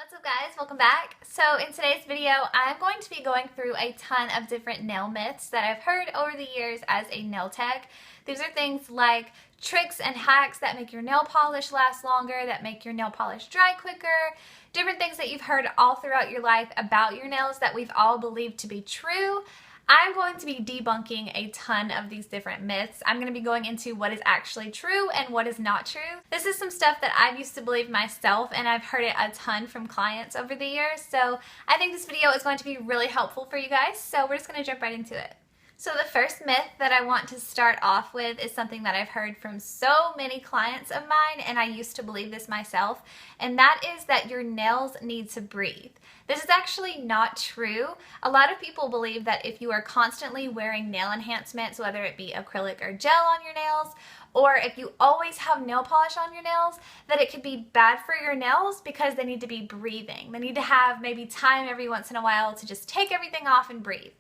What's up guys, welcome back. So in today's video, I'm going to be going through a ton of different nail myths that I've heard over the years as a nail tech. These are things like tricks and hacks that make your nail polish last longer, that make your nail polish dry quicker, different things that you've heard all throughout your life about your nails that we've all believed to be true. I'm going to be debunking a ton of these different myths. I'm going to be going into what is actually true and what is not true. This is some stuff that I've used to believe myself, and I've heard it a ton from clients over the years. So I think this video is going to be really helpful for you guys. So we're just going to jump right into it. So the first myth that I want to start off with is something that I've heard from so many clients of mine, and I used to believe this myself, and that is that your nails need to breathe. This is actually not true. A lot of people believe that if you are constantly wearing nail enhancements, whether it be acrylic or gel on your nails, or if you always have nail polish on your nails, that it could be bad for your nails because they need to be breathing. They need to have maybe time every once in a while to just take everything off and breathe.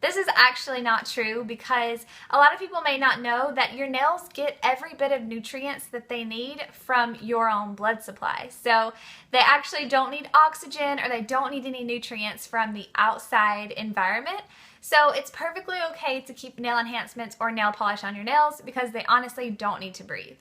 This is actually not true because a lot of people may not know that your nails get every bit of nutrients that they need from your own blood supply. So they actually don't need oxygen or they don't need any nutrients from the outside environment. So it's perfectly okay to keep nail enhancements or nail polish on your nails because they honestly don't need to breathe.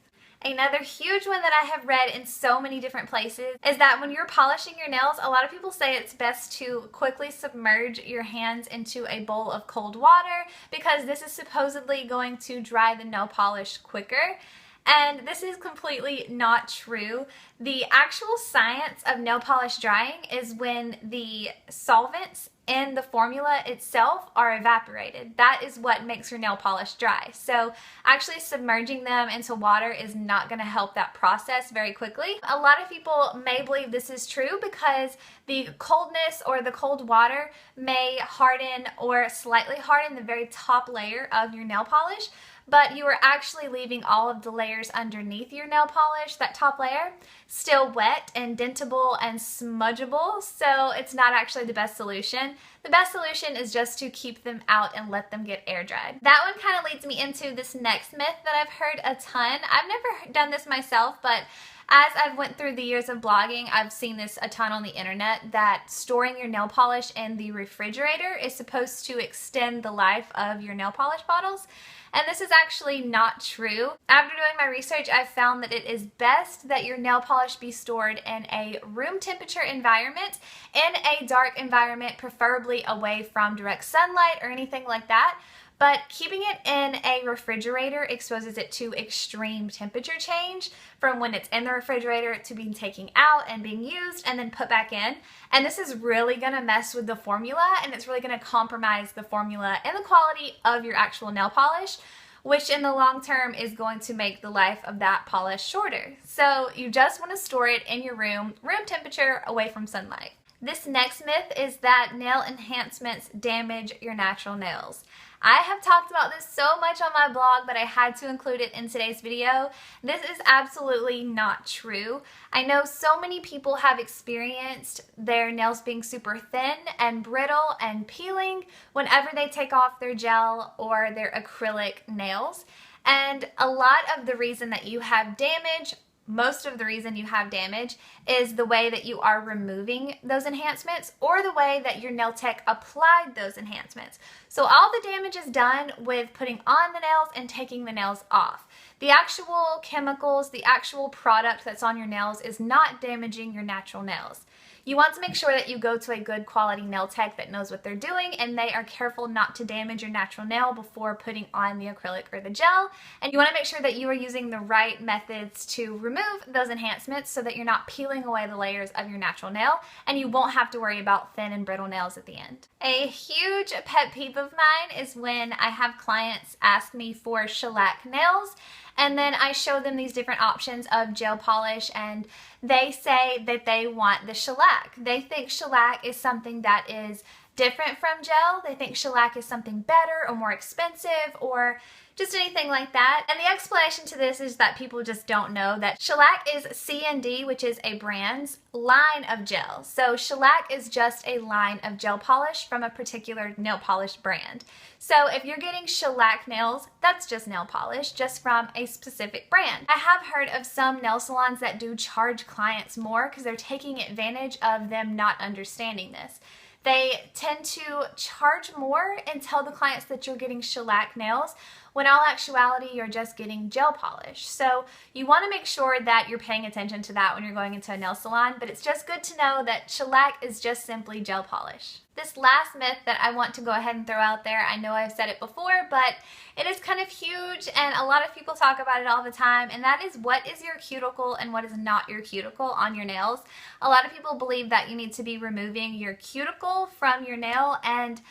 Another huge one that I have read in so many different places is that when you're polishing your nails, a lot of people say it's best to quickly submerge your hands into a bowl of cold water because this is supposedly going to dry the nail polish quicker. And this is completely not true. The actual science of nail polish drying is when the solvents in the formula itself are evaporated. That is what makes your nail polish dry. So actually submerging them into water is not going to help that process very quickly. A lot of people may believe this is true because the coldness or the cold water may harden or slightly harden the very top layer of your nail polish, but you are actually leaving all of the layers underneath your nail polish, that top layer, still wet and dentable and smudgeable, so it's not actually the best solution. The best solution is just to keep them out and let them get air dried. That one kind of leads me into this next myth that I've heard a ton. I've never done this myself, but as I've went through the years of blogging, I've seen this a ton on the internet, that storing your nail polish in the refrigerator is supposed to extend the life of your nail polish bottles. And this is actually not true. After doing my research, I've found that it is best that your nail polish be stored in a room temperature environment, in a dark environment, preferably away from direct sunlight or anything like that. But keeping it in a refrigerator exposes it to extreme temperature change from when it's in the refrigerator to being taken out and being used and then put back in. And this is really going to mess with the formula, and it's really going to compromise the formula and the quality of your actual nail polish, which in the long term is going to make the life of that polish shorter. So you just want to store it in your room temperature, away from sunlight. This next myth is that nail enhancements damage your natural nails. I have talked about this so much on my blog, but I had to include it in today's video. This is absolutely not true. I know so many people have experienced their nails being super thin and brittle and peeling whenever they take off their gel or their acrylic nails. And a lot of the reason that you have damage, most of the reason you have damage, is the way that you are removing those enhancements or the way that your nail tech applied those enhancements. So all the damage is done with putting on the nails and taking the nails off. The actual chemicals, the actual product that's on your nails is not damaging your natural nails. You want to make sure that you go to a good quality nail tech that knows what they're doing and they are careful not to damage your natural nail before putting on the acrylic or the gel. And you want to make sure that you are using the right methods to remove those enhancements so that you're not peeling away the layers of your natural nail and you won't have to worry about thin and brittle nails at the end. A huge pet peeve of mine is when I have clients ask me for shellac nails, and then I show them these different options of gel polish and they say that they want the shellac. They think shellac is something that is different from gel. They think shellac is something better or more expensive, or just anything like that. And the explanation to this is that people just don't know that Shellac is C&D, which is a brand's line of gel. So Shellac is just a line of gel polish from a particular nail polish brand. So if you're getting shellac nails, that's just nail polish, just from a specific brand. I have heard of some nail salons that do charge clients more because they're taking advantage of them not understanding this. They tend to charge more and tell the clients that you're getting shellac nails, when in all actuality you're just getting gel polish. So you want to make sure that you're paying attention to that when you're going into a nail salon, but it's just good to know that shellac is just simply gel polish. This last myth that I want to go ahead and throw out there, I know I've said it before, but it is kind of huge and a lot of people talk about it all the time, and that is what is your cuticle and what is not your cuticle on your nails. A lot of people believe that you need to be removing your cuticle from your nail, and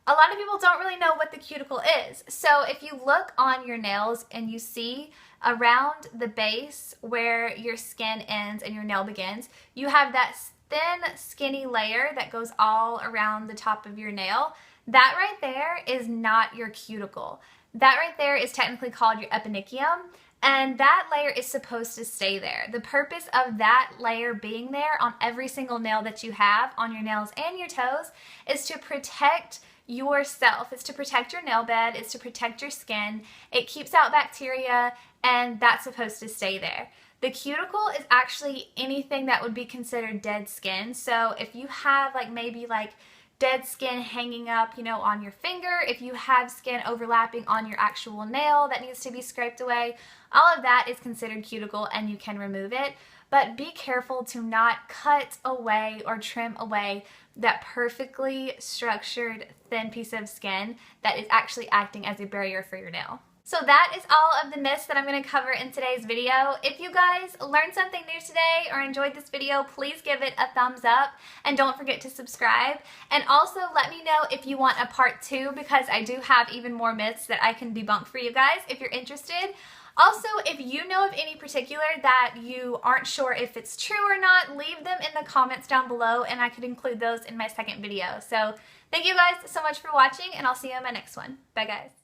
a lot of people don't really know what the cuticle is. So if you look on your nails and you see around the base where your skin ends and your nail begins, you have that thin, skinny layer that goes all around the top of your nail. That right there is not your cuticle. That right there is technically called your eponychium, and that layer is supposed to stay there. The purpose of that layer being there on every single nail that you have on your nails and your toes is to protect yourself. It's to protect your nail bed. It's to protect your skin. It keeps out bacteria, and that's supposed to stay there. The cuticle is actually anything that would be considered dead skin. So if you have maybe dead skin hanging up, on your finger, if you have skin overlapping on your actual nail that needs to be scraped away, all of that is considered cuticle and you can remove it. But be careful to not cut away or trim away that perfectly structured thin piece of skin that is actually acting as a barrier for your nail. So that is all of the myths that I'm going to cover in today's video. If you guys learned something new today or enjoyed this video, please give it a thumbs up and don't forget to subscribe. And also let me know if you want a part 2, because I do have even more myths that I can debunk for you guys if you're interested. Also, if you know of any particular that you aren't sure if it's true or not, leave them in the comments down below and I could include those in my second video. So thank you guys so much for watching, and I'll see you in my next one. Bye guys.